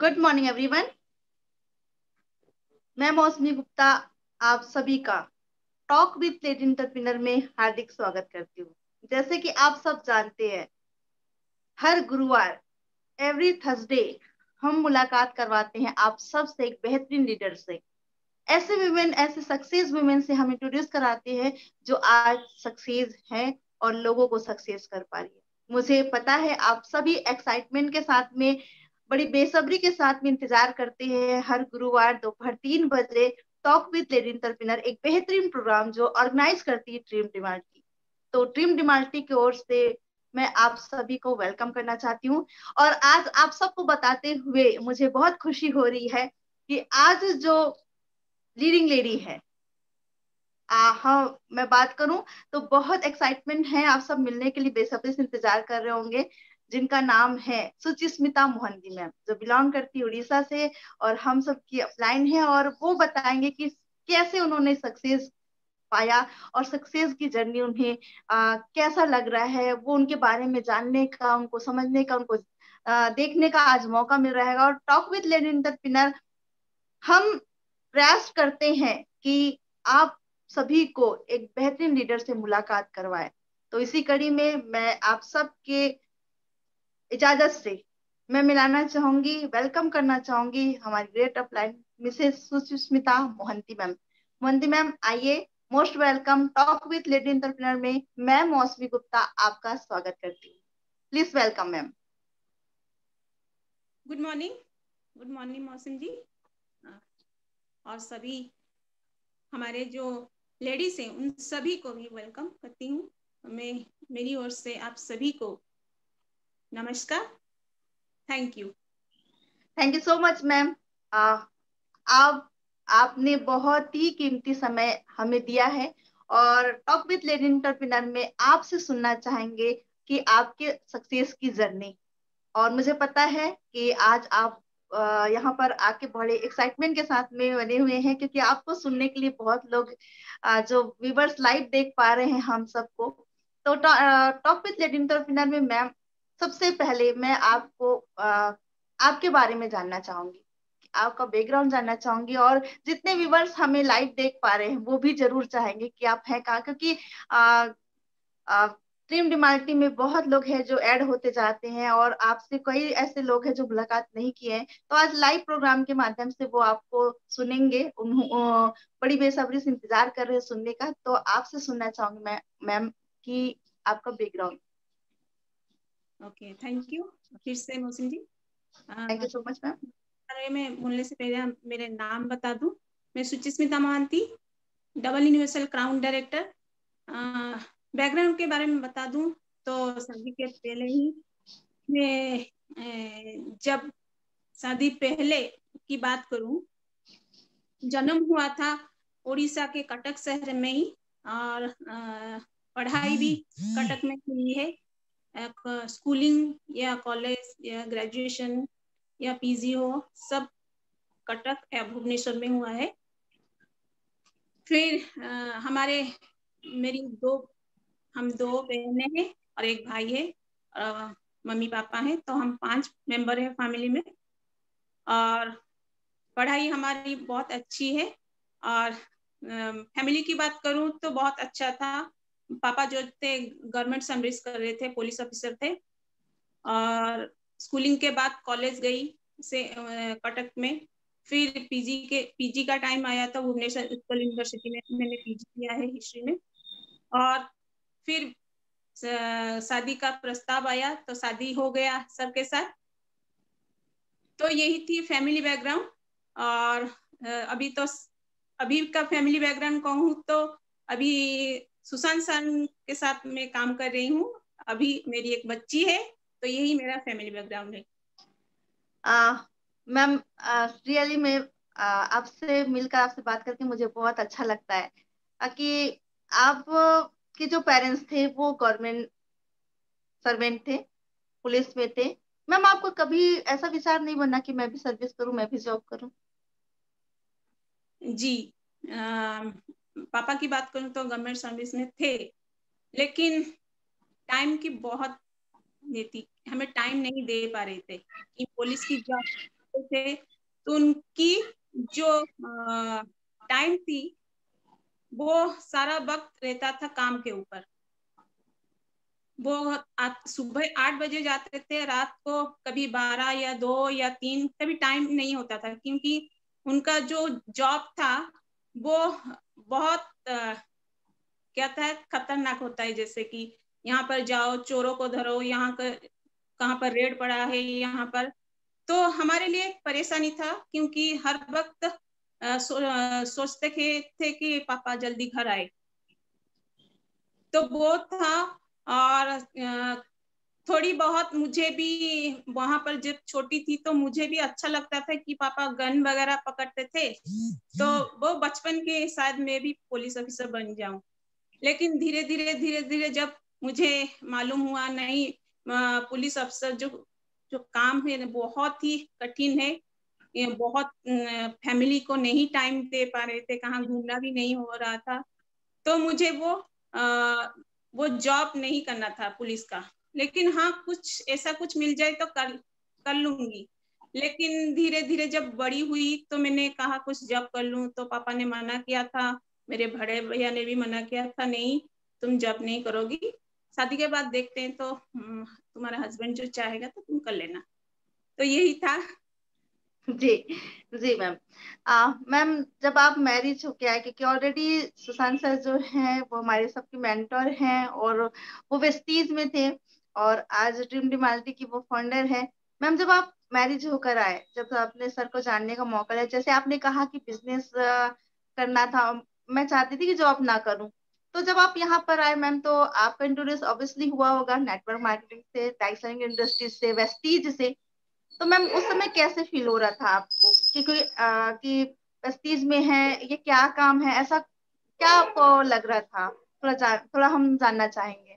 Good morning everyone. मैं मौसमी गुप्ता आप सभी का टॉक विद लेडी एंटरप्रेन्योर में हार्दिक स्वागत करती हूँ। जैसे कि आप सब जानते हैं, हर गुरुवार एवरी थर्सडे हम मुलाकात करवाते हैं आप सब से एक बेहतरीन लीडर से। ऐसे वुमेन, ऐसे सक्सेस वुमेन से हम इंट्रोड्यूस कराते हैं जो आज सक्सेस है और लोगों को सक्सेस कर पा रही है। मुझे पता है आप सभी एक्साइटमेंट के साथ में, बड़ी बेसब्री के साथ में इंतजार करते हैं हर गुरुवार दोपहर 3 बजे टॉक विद लेडी एंटरप्रेन्योर, एक बेहतरीन प्रोग्राम जो ऑर्गेनाइज करती है ड्रीम डिमाल्टी। तो ड्रीम डिमाल्टी की ओर से मैं आप सभी को वेलकम करना चाहती हूँ। और आज आप सबको बताते हुए मुझे बहुत खुशी हो रही है कि आज जो लीडिंग लेडी है, हाँ मैं बात करूं तो बहुत एक्साइटमेंट है, आप सब मिलने के लिए बेसब्री से इंतजार कर रहे होंगे, जिनका नाम है सुचिस्मिता मोहंती मैम, जो बिलोंग करती है उड़ीसा से और हम सब की अपलाइन है। और वो बताएंगे कि कैसे उन्होंने सक्सेस पाया और सक्सेस की जर्नी उन्हें कैसा लग रहा है। वो उनके बारे में जानने का, उनको समझने का, उनको देखने का आज मौका मिल रहा है। और टॉक विद लेडी एंटरप्रेन्योर हम प्रयास करते हैं कि आप सभी को एक बेहतरीन लीडर से मुलाकात करवाए। तो इसी कड़ी में मैं आप सबके इजाजत से मैं मिलाना चाहूंगी, वेलकम करना चाहूंगी हमारी great upline Mrs Suchismita Mohanty ma'am. Mohanty ma'am आइए, most welcome talk with lady entrepreneur में मैं मौसमी गुप्ता आपका स्वागत करती हूँ। Please welcome ma'am. Good morning Mausam ji, और सभी हमारे जो लेडीज हैं उन सभी को भी वेलकम करती हूँ। मैं मेरी ओर से आप सभी को नमस्कार। Thank you so much ma'am. आप आपने बहुत ही कीमती समय हमें दिया है और टॉक विद लेडी एंटरप्रेन्योर में आपसे सुनना चाहेंगे कि आपके सक्सेस की जर्नी। और मुझे पता है कि आज आप यहाँ पर आके बड़े एक्साइटमेंट के साथ में बने हुए हैं, क्योंकि आपको सुनने के लिए बहुत लोग जो व्यूवर्स लाइव देख पा रहे हैं हम सबको। तो टॉक विद लेडी एंटरप्रेन्योर में मैम, सबसे पहले मैं आपको आपके बारे में जानना चाहूंगी, आपका बैकग्राउंड जानना चाहूंगी। और जितने व्यूवर्स हमें लाइव देख पा रहे हैं वो भी जरूर चाहेंगे कि आप हैं कहाँ, क्योंकि ड्रीम डिमाल्टी में बहुत लोग हैं जो ऐड होते जाते हैं और आपसे कई ऐसे लोग हैं जो मुलाकात नहीं किए हैं। तो आज लाइव प्रोग्राम के माध्यम से वो आपको सुनेंगे, बड़ी बेसब्री से इंतजार कर रहे हैं सुनने का। तो आपसे सुनना चाहूंगी मैं मैम कि आपका बैकग्राउंड। ओके, थैंक यू फिर से Mausam ji. Thank you so much ma'am. अरे मैं बोलने से पहले मेरे नाम बता दूं, मैं Suchismita Mohanty, double universal crown director. Background के बारे में बता दूं तो शादी के पहले ही मैं जब शादी पहले की बात करूं, जन्म हुआ था उड़ीसा के कटक शहर में ही और पढ़ाई भी कटक में की है। स्कूलिंग या कॉलेज या ग्रेजुएशन या पीजी हो सब कटक या भुवनेश्वर में हुआ है। फिर हम दो बहनें हैं और एक भाई है, मम्मी पापा हैं, तो हम 5 मेंबर हैं फैमिली में। और पढ़ाई हमारी बहुत अच्छी है और फैमिली की बात करूं तो बहुत अच्छा था। पापा जो थे गवर्नमेंट सर्विस कर रहे थे, पुलिस ऑफिसर थे। और स्कूलिंग के बाद कॉलेज गई से कटक में। फिर पीजी का टाइम आया था भुवनेश्वर उत्कल यूनिवर्सिटी में मैंने पीजी किया है हिस्ट्री में। और फिर शादी का प्रस्ताव आया तो शादी हो गया सबके साथ। तो यही थी फैमिली बैकग्राउंड। और अभी का फैमिली बैकग्राउंड कहूँ तो अभी सुशांत सर के साथ मैं काम कर रही हूँ। अभी मेरी एक बच्ची है, तो यही मेरा फैमिली बैकग्राउंड है। मैम रियली में आपसे मिलकर, आपसे बात करके मुझे बहुत अच्छा लगता है कि आप के जो पेरेंट्स थे वो गवर्नमेंट सर्वेंट थे, पुलिस में थे। मैम आपको कभी ऐसा विचार नहीं बना कि मैं भी सर्विस करूं, मैं भी जॉब करूं? जी, पापा की बात करूं तो गवर्नमेंट सर्विस में थे, लेकिन टाइम की बहुत थी, हमें टाइम नहीं दे पा रहे थे कि पुलिस की जॉब करते थे, तो उनकी जो टाइम थी वो सारा वक्त रहता था काम के ऊपर। वो सुबह 8 बजे जाते थे, रात को कभी 12 या 2 या 3, कभी टाइम नहीं होता था, क्योंकि उनका जो जॉब था वो बहुत क्या था, खतरनाक होता है। जैसे कि यहाँ पर जाओ, चोरों को धरो, यहाँ कहाँ पर रेड पड़ा है यहाँ पर। तो हमारे लिए परेशानी था, क्योंकि हर वक्त सोचते थे कि पापा जल्दी घर आए। तो वो था। और थोड़ी बहुत मुझे भी वहां पर जब छोटी थी तो मुझे भी अच्छा लगता था कि पापा गन वगैरह पकड़ते थे, तो वो बचपन के शायद मैं भी पुलिस ऑफिसर बन जाऊं। लेकिन धीरे धीरे जब मुझे मालूम हुआ नहीं, पुलिस अफसर जो काम है बहुत ही कठिन है, ये बहुत फैमिली को नहीं टाइम दे पा रहे थे, कहाँ घूमना भी नहीं हो रहा था, तो मुझे वो जॉब नहीं करना था पुलिस का। लेकिन हाँ, कुछ ऐसा कुछ मिल जाए तो कर लूंगी। लेकिन धीरे धीरे जब बड़ी हुई तो मैंने कहा कुछ जॉब कर लूं, तो पापा ने मना किया था, मेरे बड़े भैया ने भी मना किया था, नहीं तुम जॉब नहीं करोगी, शादी के बाद देखते हैं, तो तुम्हारा हस्बैंड जो चाहेगा तो तुम कर लेना। तो यही था। जी जी मैम। मैम, जब आप मैरिज होके आए, क्योंकि ऑलरेडी सुशांत सर जो हैं वो हमारे सबके मेंटर हैं, और वो वेस्टीज में थे, और आज ड्रीम डिमाल्टी की वो फाउंडर है। मैम, जब आप मैरिज होकर आए, जब आपने सर को जानने का मौका लिया, जैसे आपने कहा कि बिजनेस करना था, मैं चाहती थी कि जॉब ना करूं, तो जब आप यहाँ पर आए मैम, तो आपका इंट्रोड्यूस ऑब्वियसली हुआ होगा नेटवर्क मार्केटिंग से, टाइसनिंग इंडस्ट्रीज से, वेस्टीज से। तो मैम, उस समय कैसे फील हो रहा था आपको कि कोई कि प्रेस्टीज में है, ये क्या काम है, ऐसा क्या आपको लग रहा था? थोड़ा हम जानना चाहेंगे।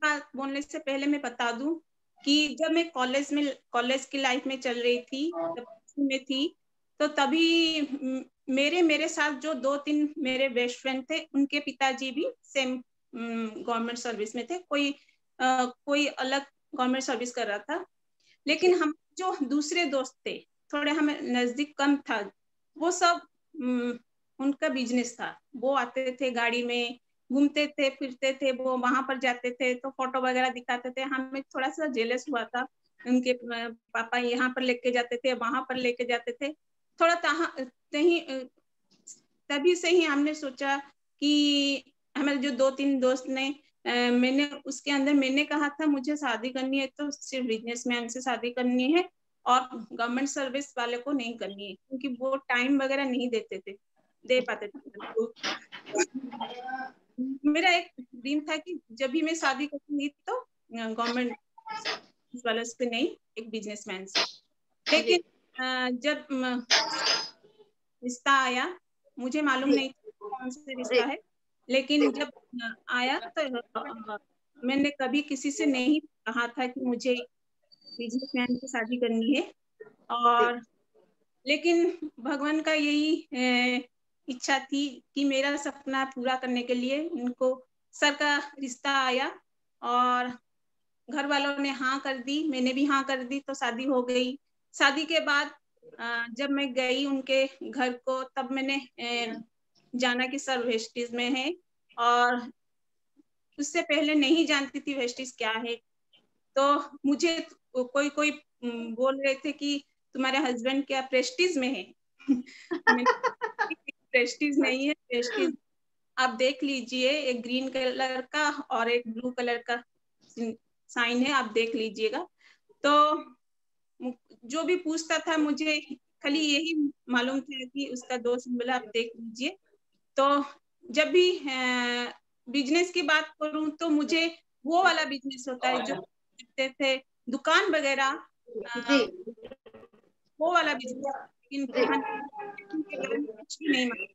बात बोलने से पहले मैं बता दूं कि जब मैं कॉलेज की लाइफ में चल रही थी, जब में थी, तो तभी मेरे साथ जो 2-3 मेरे बेस्ट फ्रेंड थे, उनके पिताजी भी सेम गवर्नमेंट सर्विस में थे, कोई अलग गवर्नमेंट सर्विस कर रहा था। लेकिन हम जो दूसरे दोस्त थे, थोड़े हमें नजदीक कम था, वो सब उनका बिजनेस था। वो आते थे गाड़ी में, घूमते थे फिरते थे, वो वहां पर जाते थे तो फोटो वगैरह दिखाते थे। हमें थोड़ा सा जेलस हुआ था, उनके पापा यहाँ पर लेके जाते थे, वहां पर लेके जाते थे, थोड़ा कहीं तभी से ही हमने सोचा कि हमारे जो 2-3 दोस्त ने मैंने कहा था मुझे शादी करनी है तो सिर्फ बिजनेसमैन से शादी करनी है, और गवर्नमेंट सर्विस वाले को नहीं करनी है, क्योंकि वो टाइम वगैरह नहीं दे पाते थे। तो मेरा एक ड्रीम था कि जब भी मैं शादी करूंगी तो गवर्नमेंट वाले से नहीं, एक बिजनेसमैन से। लेकिन जब रिश्ता आया, मुझे मालूम नहीं था कौन सा रिश्ता है, लेकिन जब आया तो मैंने कभी किसी से नहीं कहा था कि मुझे बिजनेसमैन से शादी करनी है। और लेकिन भगवान का यही इच्छा थी कि मेरा सपना पूरा करने के लिए इनको सर का रिश्ता आया, और घर वालों ने हाँ कर दी, मैंने भी हाँ कर दी, तो शादी हो गई। शादी के बाद जब मैं गई उनके घर को, तब मैंने जाना कि सर वेस्टीज में है, और उससे पहले नहीं जानती थी वेस्टीज क्या है। तो मुझे कोई कोई बोल रहे थे कि तुम्हारे हस्बैंड क्या प्रेस्टीज में है? प्रेस्टीज नहीं है, प्रेस्टीज आप देख लीजिए, एक ग्रीन कलर का और एक ब्लू कलर का साइन है, आप देख लीजिएगा। तो जो भी पूछता था मुझे खाली यही मालूम था कि उसका 2 सिंबल आप देख लीजिए। तो जब भी बिजनेस की बात करूं तो मुझे वो वाला बिजनेस होता है जो करते थे, दुकान वगैरह, वो वाला बिजनेस। लेकिन के बारे में कुछ भी नहीं मालूम,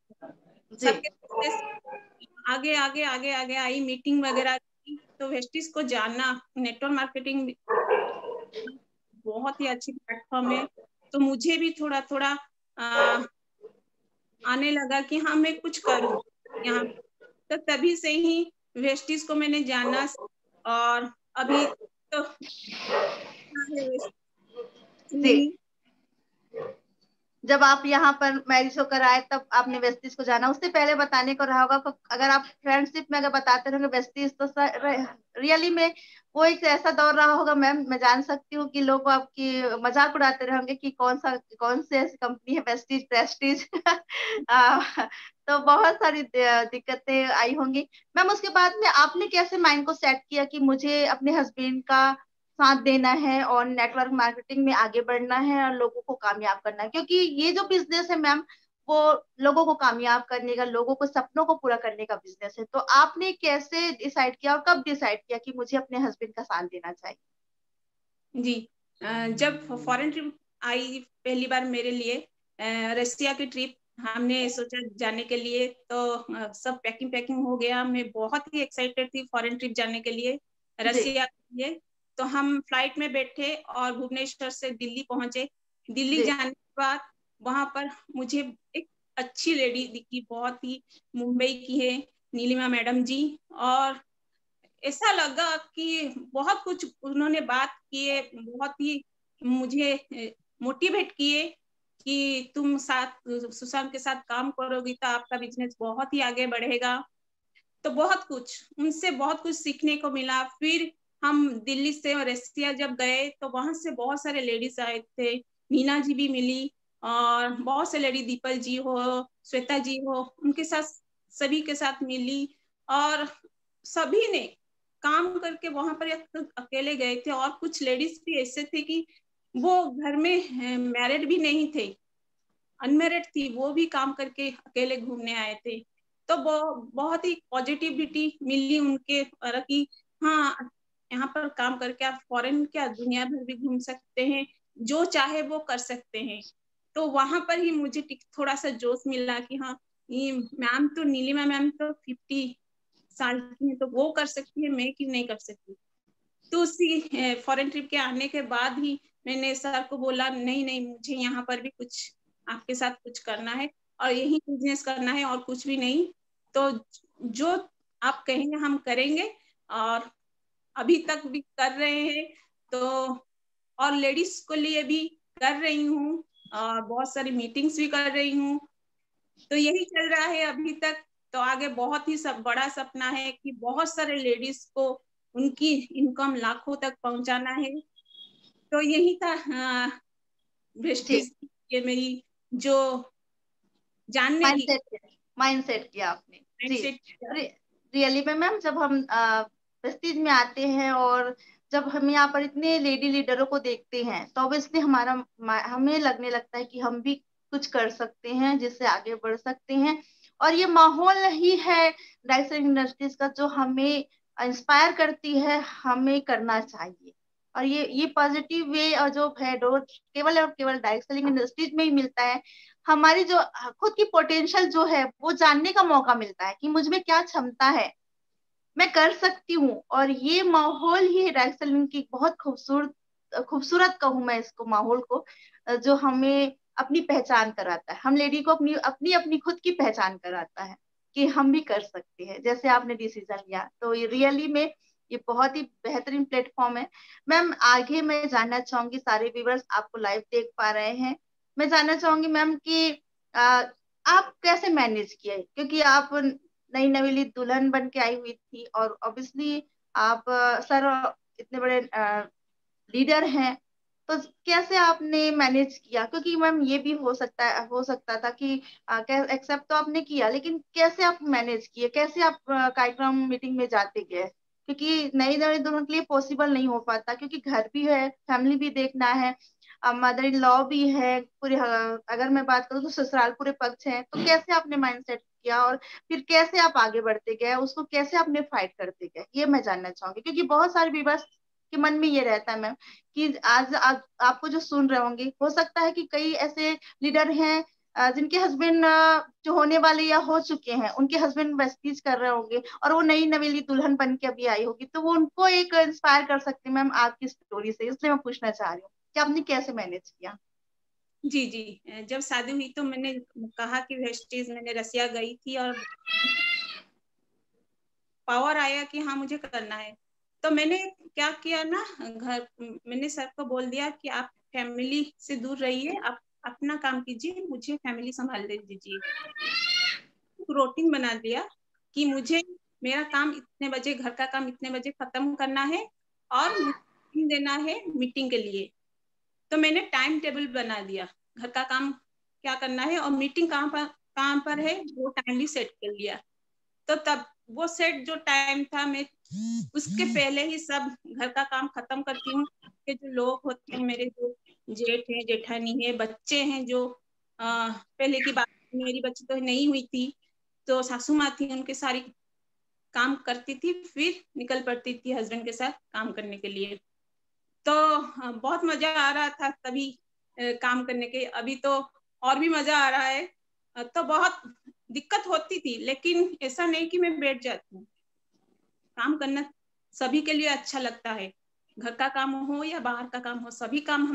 सबके आगे आगे आगे आगे आई, मीटिंग वगैरह की, तो वेस्टिज को जानना, नेटवर्क मार्केटिंग बहुत ही अच्छी प्लेटफॉर्म है। तो मुझे भी थोड़ा थोड़ा आने लगा कि हाँ मैं कुछ करूँ यहाँ। तो तभी से ही वेस्टिज को मैंने जाना, और अभी तो नहीं। जब आप यहाँ पर मैरिज होकर आए तब आपने वेस्टीज को जाना, उससे पहले बताने को रहा होगा। अगर आप फ्रेंडशिप में अगर बताते रहोगे वेस्टीज तो रियली में वो एक ऐसा दौर रहा होगा मैम, मैं जान सकती हूँ कि लोग आपकी मजाक उड़ाते रहेंगे कि कौन से ऐसी कंपनी है वेस्टीज प्रेस्टीज तो बहुत सारी दिक्कतें आई होंगी मैम। उसके बाद में आपने कैसे माइंड को सेट किया कि मुझे अपने हस्बैंड का साथ देना है और नेटवर्क मार्केटिंग में आगे बढ़ना है और लोगों को कामयाब करना है, क्योंकि ये जो बिजनेस है मैम वो लोगों को कामयाब करने का, लोगों को सपनों को पूरा करने का बिजनेस है। तो आपने कैसे डिसाइड किया और कब डिसाइड किया कि मुझे अपने हस्बैंड का साथ देना चाहिए? जी, जब फॉरेन ट्रिप आई पहली बार मेरे लिए, रसिया की ट्रिप, हमने सोचा जाने के लिए, तो सब पैकिंग हो गया। मैं बहुत ही एक्साइटेड थी फॉरेन ट्रिप जाने के लिए, रसिया के लिए। तो हम फ्लाइट में बैठे और भुवनेश्वर से दिल्ली पहुंचे। दिल्ली जाने के बाद वहां पर मुझे एक अच्छी लेडी दिखी, बहुत ही मुंबई की है, नीलिमा मैडम जी। और ऐसा लगा कि बहुत कुछ उन्होंने बात किए, बहुत ही मुझे मोटिवेट किए कि तुम साथ सुशांत के साथ काम करोगी तो आपका बिजनेस बहुत ही आगे बढ़ेगा। तो बहुत कुछ उनसे बहुत कुछ सीखने को मिला। फिर हम दिल्ली से रसिया जब गए तो वहां से बहुत सारे लेडीज आए थे, नीना जी भी मिली और बहुत से लेडी, दीपल जी हो, श्वेता जी हो, उनके साथ सभी के साथ मिली। और सभी ने काम करके वहां पर अकेले गए थे। और कुछ लेडीज भी ऐसे थे कि वो घर में मैरिड भी नहीं थे, अनमेरिड थी, वो भी काम करके अकेले घूमने आए थे। तो बहुत ही पॉजिटिविटी मिली उनके और कि हाँ, यहाँ पर काम करके आप फॉरेन क्या दुनिया भर भी घूम सकते हैं, जो चाहे वो कर सकते हैं। तो वहां पर ही मुझे थोड़ा सा जोश मिला कि हाँ, ये मैम तो, नीलिमा मैम तो 50 साल की है, तो वो कर सकती है, मैं क्यों नहीं कर सकती। तो उसी फॉरेन ट्रिप के आने के बाद ही मैंने सर को बोला, नहीं नहीं, मुझे यहाँ पर भी कुछ आपके साथ कुछ करना है और यही बिजनेस करना है और कुछ भी नहीं। तो जो आप कहेंगे हम करेंगे। और अभी तक भी कर रहे हैं। तो और लेडीज को लिए भी कर रही हूँ और बहुत सारी मीटिंग्स भी कर रही हूँ। तो यही चल रहा है अभी तक। तो आगे बहुत ही बड़ा सपना है कि बहुत सारे लेडीज को उनकी इनकम लाखों तक पहुंचाना है। तो यही था वेस्टीज ये मेरी जो जानने की माइंडसेट किया आपने जी। माइंडसेट। रियली में मैम जब हम वेस्टीज में आते हैं और जब हम यहाँ पर इतने लेडी लीडरों को देखते हैं तो ऑब्वियसली हमें लगने लगता है कि हम भी कुछ कर सकते हैं जिससे आगे बढ़ सकते हैं। और ये माहौल ही है डायरेक्शन इंडस्ट्रीज का जो हमें इंस्पायर करती है, हमें करना चाहिए। और ये पॉजिटिव वे और जो है केवल और केवल डायरेक्ट सेलिंग इंडस्ट्रीज में ही मिलता है। हमारी जो खुद की पोटेंशियल जो है वो जानने का मौका मिलता है कि मुझ में क्या क्षमता है, मैं कर सकती हूँ। और ये माहौल ही डायरेक्ट सेलिंग की बहुत खूबसूरत खूबसूरत कहूँ मैं इसको माहौल को, जो हमें अपनी पहचान कराता है, हम लेडी को अपनी अपनी अपनी खुद की पहचान कराता है कि हम भी कर सकते हैं जैसे आपने डिसीजन लिया। तो ये रियली में ये बहुत ही बेहतरीन प्लेटफॉर्म है। मैम आगे मैं जानना चाहूंगी, सारे व्यूवर्स आपको लाइव देख पा रहे हैं, मैं जानना चाहूंगी मैम कि आप कैसे मैनेज किए, क्योंकि आप नई नवेली दुल्हन बन के आई हुई थी और ऑब्वियसली आप सर इतने बड़े लीडर हैं, तो कैसे आपने मैनेज किया? क्योंकि मैम ये भी हो सकता था कि एक्सेप्ट तो आपने किया लेकिन कैसे आप मैनेज किए, कैसे आप कार्यक्रम मीटिंग में जाते गए? क्योंकि नई नई दुल्हन के लिए पॉसिबल नहीं हो पाता, क्योंकि घर भी है, फैमिली भी देखना है, मदर इन लॉ भी है पूरे, अगर मैं बात करूँ तो ससुराल पूरे पक्ष हैं। तो कैसे आपने माइंड सेट किया और फिर कैसे आप आगे बढ़ते गए, उसको कैसे आपने फाइट करते गए, ये मैं जानना चाहूंगी। क्योंकि बहुत सारे व्यूवर्स के मन में ये रहता है मैम कि आज आपको जो सुन रहे होंगे, हो सकता है कि कई ऐसे लीडर हैं जिनके हस्बैंड जो होने वाले या हो चुके हैं, उनके हस्बैंड वेस्टीज कर रहे होंगे और वो नई नवेली दुल्हन बन के अभी आई होगी, तो वो उनको एक इंस्पायर कर सकते हैं मैम आपकी स्टोरी से। इसलिए मैं पूछना चाह रही हूँ कि आपने कैसे मैनेज किया? जी जी, जब शादी हुई तो मैंने कहा कि वेस्टीज, मैंने रसिया गई थी और पावर आया कि हाँ मुझे करना है। तो मैंने क्या किया ना, घर मैंने सर को बोल दिया कि आप फैमिली से दूर रहिए, आप अपना काम कीजिए, मुझे फैमिली संभाल दीजिए। रूटीन बना दिया कि मुझे मेरा काम इतने बजे, घर का काम इतने बजे खत्म करना है और मुझे देना है मीटिंग के लिए। तो मैंने टाइम टेबल बना दिया, घर का काम क्या करना है और मीटिंग कहाँ पर है वो टाइम भी सेट कर लिया। तो तब वो सेट जो टाइम था, मैं उसके पहले ही सब घर का काम खत्म करती हूँ। कि जो लोग होते हैं मेरे, जो जेठ है, जेठानी है, बच्चे हैं, जो पहले की बात, मेरी बच्ची तो नहीं हुई थी, तो सासू माँ थी, उनके सारी काम करती थी, फिर निकल पड़ती थी हस्बैंड के साथ काम करने के लिए। तो बहुत मजा आ रहा था तभी काम करने के। अभी तो और भी मजा आ रहा है। तो बहुत दिक्कत होती थी, लेकिन ऐसा नहीं कि मैं बैठ जाती हूँ। काम करना सभी के लिए अच्छा लगता है, घर का काम हो या बाहर का काम हो, सभी काम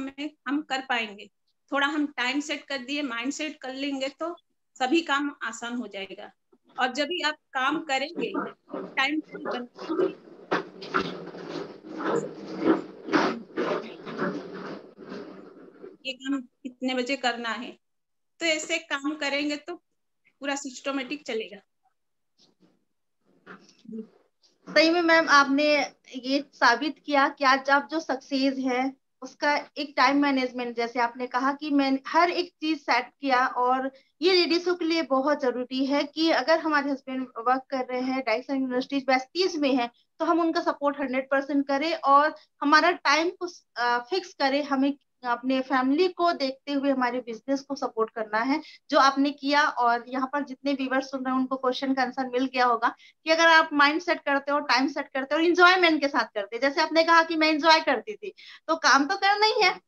हम कर पाएंगे। थोड़ा हम टाइम सेट कर दिए, माइंड सेट कर लेंगे तो सभी काम आसान हो जाएगा। और जब भी आप काम करेंगे, टाइम बनाएंगे, ये काम कितने बजे करना है, तो ऐसे काम करेंगे तो पूरा सिस्टमेटिक चलेगा। सही में मैम आपने ये साबित किया कि आज आप जो सक्सेस है उसका एक टाइम मैनेजमेंट, जैसे आपने कहा कि मैं हर एक चीज सेट किया। और ये लेडीजों के लिए बहुत जरूरी है कि अगर हमारे हस्बैंड वर्क कर रहे हैं, डायरेक्शन यूनिवर्सिटीज बेस्टीज में है, तो हम उनका सपोर्ट 100% करें और हमारा टाइम को फिक्स करें। हमें अपने फैमिली को देखते हुए हमारे बिजनेस को सपोर्ट करना है, जो आपने किया। और यहाँ पर जितने व्यूअर्स सुन रहे हैं उनको क्वेश्चन का आंसर मिल गया होगा कि अगर आप माइंड सेट करते हो, टाइम सेट करते हो और इंजॉयमेंट के साथ करते हो, जैसे आपने कहा कि मैं इंजॉय करती थी, तो काम तो करना ही है।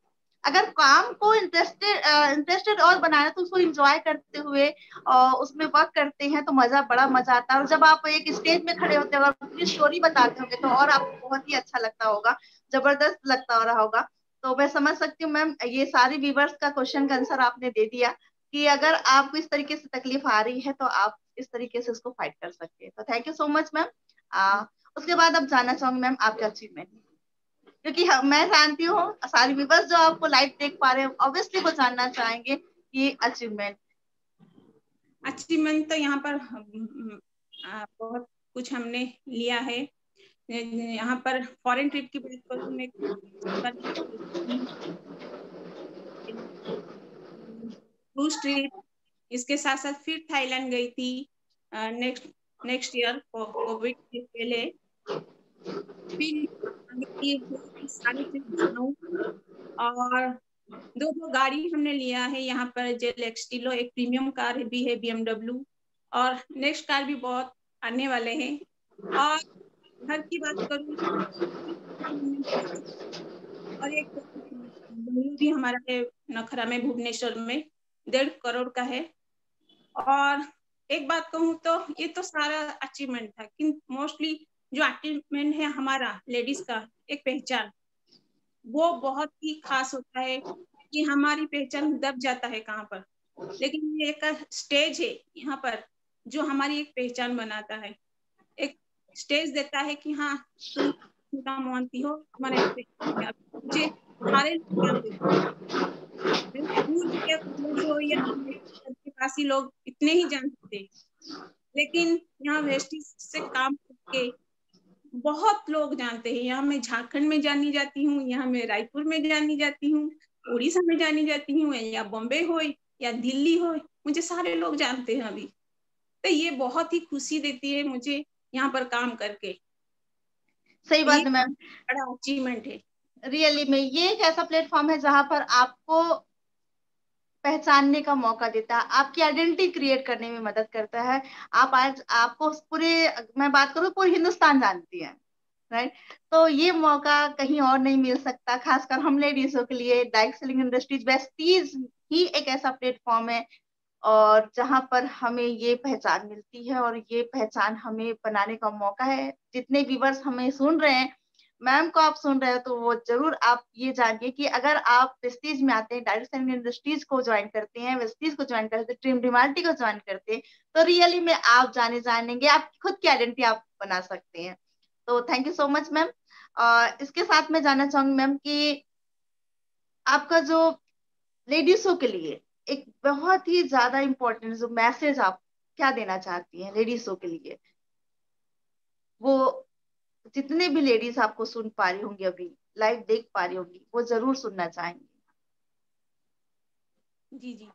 अगर काम को इंटरेस्टेड और बनाना तो उसको इंजॉय करते हुए और उसमें वर्क करते हैं तो बड़ा मजा आता है। और जब आप एक स्टेज में खड़े होते हो और अपनी स्टोरी बताते होंगे तो और आपको बहुत ही अच्छा लगता होगा, जबरदस्त लगता हो रहा होगा। तो मैं समझ सकती हूँ मैम, ये सारे व्यूवर्स का क्वेश्चन का आंसर आपने दे दिया कि अगर आपको इस तरीके से तकलीफ आ रही है तो आप इस तरीके से उसको फाइट कर सकते हैं। तो thank you so much ma'am. उसके बाद अब जानना चाहूंगी मैम आपके अचीवमेंट, क्योंकि मैं जानती हूँ सारी व्यूवर्स जो आपको लाइव देख पा रहे हैं ऑब्वियसली वो जानना चाहेंगे कि अचीवमेंट। अचीवमेंट तो यहाँ पर बहुत कुछ हमने लिया है। यहाँ पर फॉरेन ट्रिप की बात करूँ, मैं क्रूज ट्रिप, इसके साथ साथ फिर थाईलैंड गई थी नेक्स्ट ईयर कोविड से पहले। फिर सारी ट्रिप जाऊँ, और दो गाड़ी हमने लिया है यहाँ पर, जेल एक्सटिलो, एक प्रीमियम कार भी है BMW, और नेक्स्ट कार भी बहुत आने वाले हैं। और घर की बात करूँ और एक बंगलू भी हमारा है नखरा में, भुवनेश्वर में, 1.5 करोड़ का है। और एक बात कहूँ तो ये तो सारा अचीवमेंट था, कि मोस्टली जो अचीवमेंट है हमारा लेडीज का एक पहचान, वो बहुत ही खास होता है कि हमारी पहचान दब जाता है कहाँ पर, लेकिन ये एक स्टेज है यहाँ पर जो हमारी एक पहचान बनाता है, एक स्टेज देता है कि हाँ तुम सीता मोहंती हो, तुम्हारा एक पहचान है। मुझे सारे लोग जानते थे, दूर या कॉलेज हो या के पास ही लोग इतने ही जानते थे, लेकिन यहाँ वेस्टिज से काम करके बहुत लोग जानते हैं। यहाँ मैं झारखंड में जानी जाती हूँ, यहाँ मैं रायपुर में जानी जाती हूँ, उड़ीसा में जानी जाती हूँ, या बॉम्बे हो या दिल्ली हो, मुझे सारे लोग जानते हैं अभी। तो ये बहुत ही खुशी देती है मुझे यहाँ पर काम करके। सही बात ये है मैम, बड़ा अचीवमेंट है। रियली में ये एक ऐसा प्लेटफॉर्म है जहां पर आपको पहचानने का मौका देता है, आपकी आइडेंटिटी क्रिएट करने में मदद करता है। आप आज आपको पूरे, मैं बात करूँ पूरे हिंदुस्तान जानती है, राइट। तो ये मौका कहीं और नहीं मिल सकता, खासकर हम लेडीजों के लिए। डायरेक्ट सेलिंग इंडस्ट्रीज बेस्टीज ही एक ऐसा प्लेटफॉर्म है और जहां पर हमें ये पहचान मिलती है और ये पहचान हमें बनाने का मौका है। जितने व्यूवर्स हमें सुन रहे हैं, मैम को आप सुन रहे हो, तो वो जरूर आप ये जानिए कि अगर आप वेस्टीज में आते हैं, डायरेक्ट सेलिंग इंडस्ट्रीज को ज्वाइन करते हैं, वेस्टीज को ज्वाइन करते हैं, ड्रीम डिमार्टी को ज्वाइन करते हैं, तो रियली में आप जानेंगे, आप खुद की आइडेंटिटी आप बना सकते हैं। तो thank you so much ma'am. इसके साथ मैं जानना चाहूंगी मैम कि आपका जो लेडीजों के लिए एक बहुत ही ज्यादा इम्पोर्टेंट जो मैसेज आप क्या देना चाहती हैं लेडीजों के लिए, वो जितने भी लेडीज आपको सुन पा रही होंगी, अभी लाइव देख पा रही होंगी, वो जरूर सुनना चाहेंगे। जी जी।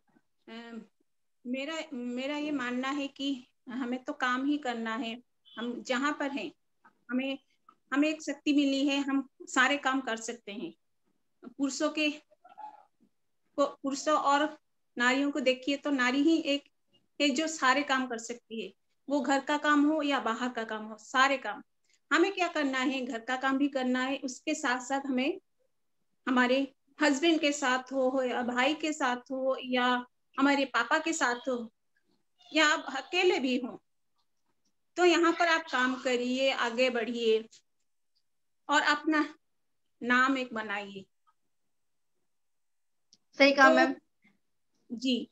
मेरा मेरा ये मानना है कि हमें तो काम ही करना है। हम जहाँ पर हैं, हमें हमें एक शक्ति मिली है, हम सारे काम कर सकते हैं। पुरुषों और नारियों को देखिए तो नारी ही एक है जो सारे काम कर सकती है। वो घर का काम हो या बाहर का काम हो, सारे काम हमें क्या करना है, घर का काम भी करना है, उसके साथ साथ हमें हमारे हस्बैंड के साथ हो या भाई के साथ हो या हमारे पापा के साथ हो या आप अकेले भी हो, तो यहाँ पर आप काम करिए, आगे बढ़िए और अपना नाम एक बनाइए। सही कहा तो मैम, जी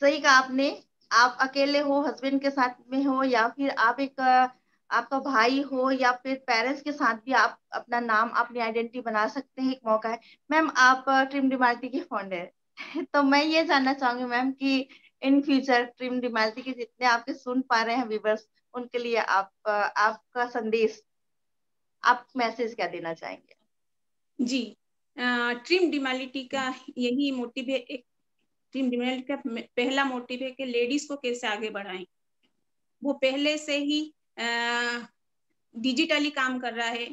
सही कहा आपने। आप अकेले हो, हस्बैंड के साथ में हो, या फिर आप एक आपका भाई हो, या फिर पेरेंट्स के साथ भी आप अपना नाम, अपनी आइडेंटिटी बना सकते हैं, एक मौका है। मैम आप ट्रिम डिमाल्टी के फाउंडर हैं तो मैं ये जानना चाहूंगी मैम कि इन फ्यूचर ट्रिम डिमाल्टी के जितने आपके सुन पा रहे हैं व्यूवर्स, उनके लिए आप आपका संदेश, आप मैसेज क्या देना चाहेंगे? जी। ट्रिम डिमालिटी का यही मोटिव है, एक ट्रिम डिमालिटी का पहला मोटिव है कि लेडीज को कैसे आगे बढ़ाएं। वो पहले से ही डिजिटली काम कर रहा है,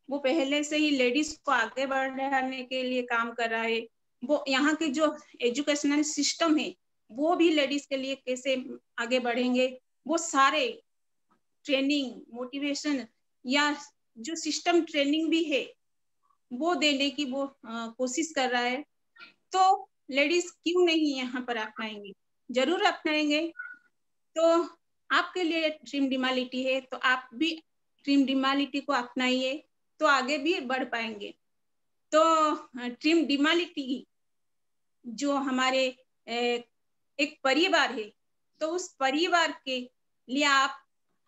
वो पहले से ही लेडीज को आगे बढ़ाने के लिए काम कर रहा है। वो यहाँ के जो एजुकेशनल सिस्टम है वो भी लेडीज के लिए कैसे आगे बढ़ेंगे, वो सारे ट्रेनिंग, मोटिवेशन या जो सिस्टम ट्रेनिंग भी है वो देने की वो कोशिश कर रहा है। तो लेडीज क्यों नहीं यहाँ पर अपनाएंगे, जरूर अपनाएंगे। तो आपके लिए ट्रिम डिमालिटी है तो आप भी ट्रिम डिमालिटी को अपनाइए, तो आगे भी बढ़ पाएंगे। तो ट्रिम डिमालिटी जो हमारे एक परिवार है, तो उस परिवार के लिए आप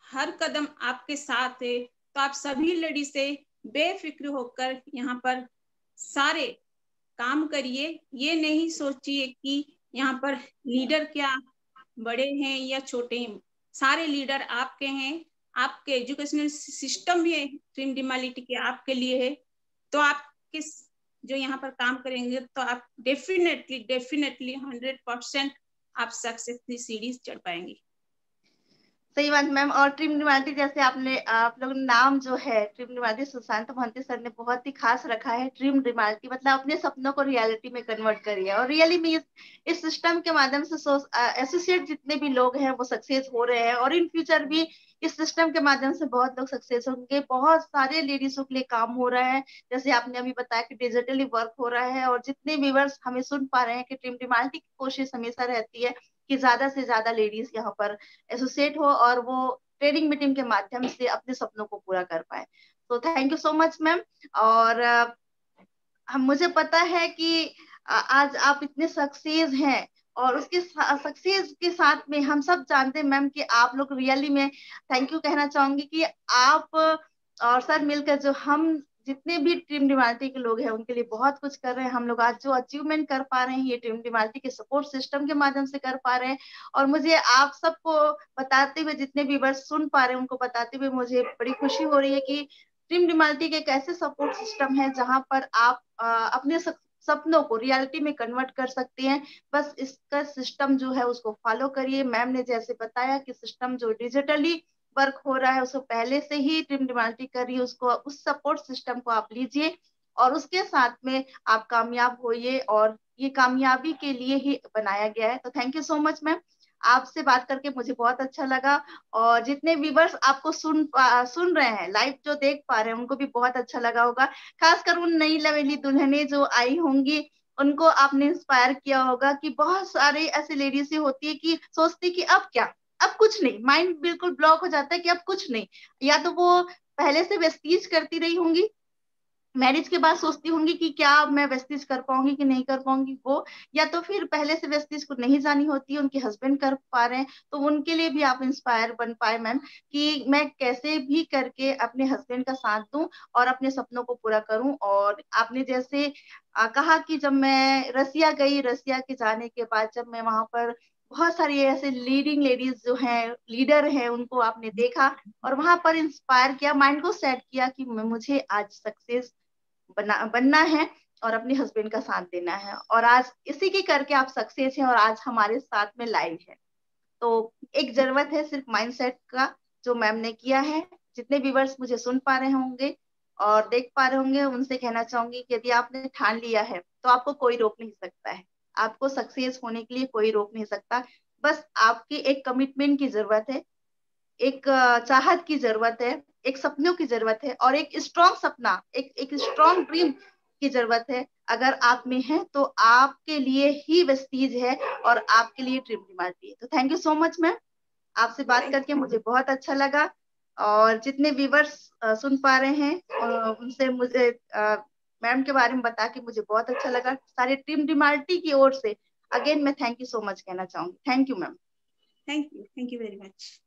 हर कदम आपके साथ है। तो आप सभी लेडी से बेफिक्र होकर यहाँ पर सारे काम करिए। ये नहीं सोचिए कि यहाँ पर लीडर क्या बड़े हैं या छोटे हैं, सारे लीडर आपके हैं। आपके एजुकेशनल सिस्टम भी है ट्रिम डिमालिटी के आपके लिए है। तो आप किस जो यहाँ पर काम करेंगे तो आप डेफिनेटली डेफिनेटली 100% आप सक्सेस की सीढ़ी चढ़ पाएंगे। सही बात मैम। और ट्रिम निवाल्टी जैसे आपने, आप लोग नाम जो है ट्रिम निवाल्टी, सुशांत मोहंती सर ने बहुत ही खास रखा है। ट्रिम निवाल्टी मतलब अपने सपनों को रियलिटी में कन्वर्ट करिए, और रियली में इस सिस्टम के माध्यम से एसोसिएट जितने भी लोग हैं वो सक्सेस हो रहे हैं, और इन फ्यूचर भी इस सिस्टम के माध्यम से बहुत लोग सक्सेस होंगे। बहुत सारे लेडीजों के लिए काम हो रहा है, जैसे आपने अभी बताया कि डिजिटली वर्क हो रहा है। और जितने व्यूअर्स हमें सुन पा रहे हैं कि ट्रिम निवाल्टी की कोशिश हमेशा रहती है कि ज्यादा से ज्यादा लेडीज यहाँ पर एसोसिएट हो और वो ट्रेनिंग मीटिंग के माध्यम से अपने सपनों को पूरा कर पाए। तो thank you so much ma'am. और हम, मुझे पता है कि आज आप इतने सक्सेस हैं, और उसके सक्सेस के साथ में हम सब जानते हैं मैम कि आप लोग रियली में थैंक यू कहना चाहूंगी कि आप और सर मिलकर जो हम जितने भी टीम डिमाल्टी के लोग हैं उनके लिए बहुत कुछ कर रहे हैं। हम लोग आज जो अचीवमेंट कर पा रहे हैं ये टीम डिमाल्टी के सपोर्ट सिस्टम के माध्यम से कर पा रहे हैं। और मुझे आप सबको बताते हुए, जितने भी वर्ष सुन पा रहे हैं उनको बताते हुए मुझे बड़ी खुशी हो रही है कि टीम डिमाल्टी के एक ऐसे सपोर्ट सिस्टम है जहां पर आप अपने सपनों को रियलिटी में कन्वर्ट कर सकते हैं। बस इसका सिस्टम जो है उसको फॉलो करिए। मैम ने जैसे बताया कि सिस्टम जो डिजिटली वर्क हो रहा है उसको पहले से ही टीम डिमाल्टी कर रही है, उसको उस सपोर्ट सिस्टम को आप लीजिए और उसके साथ में आप कामयाब होइए, और ये कामयाबी के लिए ही बनाया गया है। तो thank you so much ma'am, आपसे बात करके मुझे बहुत अच्छा लगा। और जितने व्यूवर्स आपको सुन रहे हैं, लाइव जो देख पा रहे हैं, उनको भी बहुत अच्छा लगा होगा। खासकर उन नई लवेली दुल्हनें जो आई होंगी, उनको आपने इंस्पायर किया होगा कि बहुत सारे ऐसे लेडीज होती है कि सोचती कि अब क्या, अब कुछ नहीं, माइंड बिल्कुल ब्लॉक हो जाता है कि अब कुछ नहीं। या तो वो पहले से वेस्टीज करती रही होंगी, मैरिज के बाद सोचती होंगी कि क्या मैं वेस्टिज कर पाऊंगी कि नहीं कर पाऊंगी वो, या तो फिर पहले से वेस्टिज को नहीं जानी होती है, उनके हस्बैंड कर पा रहे हैं, तो उनके लिए भी आप इंस्पायर बन पाए मैम कि मैं कैसे भी करके अपने हस्बैंड का साथ दूं और अपने सपनों को पूरा करूं। और आपने जैसे कहा कि जब मैं रसिया गई, रसिया के जाने के बाद जब मैं वहां पर बहुत सारी ऐसे लीडिंग लेडीज जो हैं, लीडर हैं, उनको आपने देखा और वहां पर इंस्पायर किया, माइंड को सेट किया कि मुझे आज सक्सेस बनना है और अपने हस्बैंड का साथ देना है, और आज इसी के करके आप सक्सेस हैं और आज हमारे साथ में लाइव है। तो एक जरूरत है सिर्फ माइंडसेट का, जो मैम ने किया है। जितने व्यूअर्स मुझे सुन पा रहे होंगे और देख पा रहे होंगे, उनसे कहना चाहूंगी कि यदि आपने ठान लिया है तो आपको कोई रोक नहीं सकता है, आपको सक्सेस होने के लिए कोई रोक नहीं सकता। बस आपकी एक कमिटमेंट की जरूरत है, एक चाहत की जरूरत है, एक सपनों की जरूरत है, और एक स्ट्रॉन्ग सपना, एक स्ट्रॉन्ग ड्रीम की जरूरत है। अगर आप में है तो आपके लिए ही वेस्टीज है और आपके लिए ड्रीम डिमांड है। तो thank you so much ma'am, आपसे बात करके मुझे बहुत अच्छा लगा। और जितने व्यूवर्स सुन पा रहे हैं उनसे मुझे मैम के बारे में बता के मुझे बहुत अच्छा लगा। सारे टीम डिमाल्टी की ओर से अगेन मैं थैंक यू सो मच कहना चाहूंगी। Thank you ma'am. Thank you very much.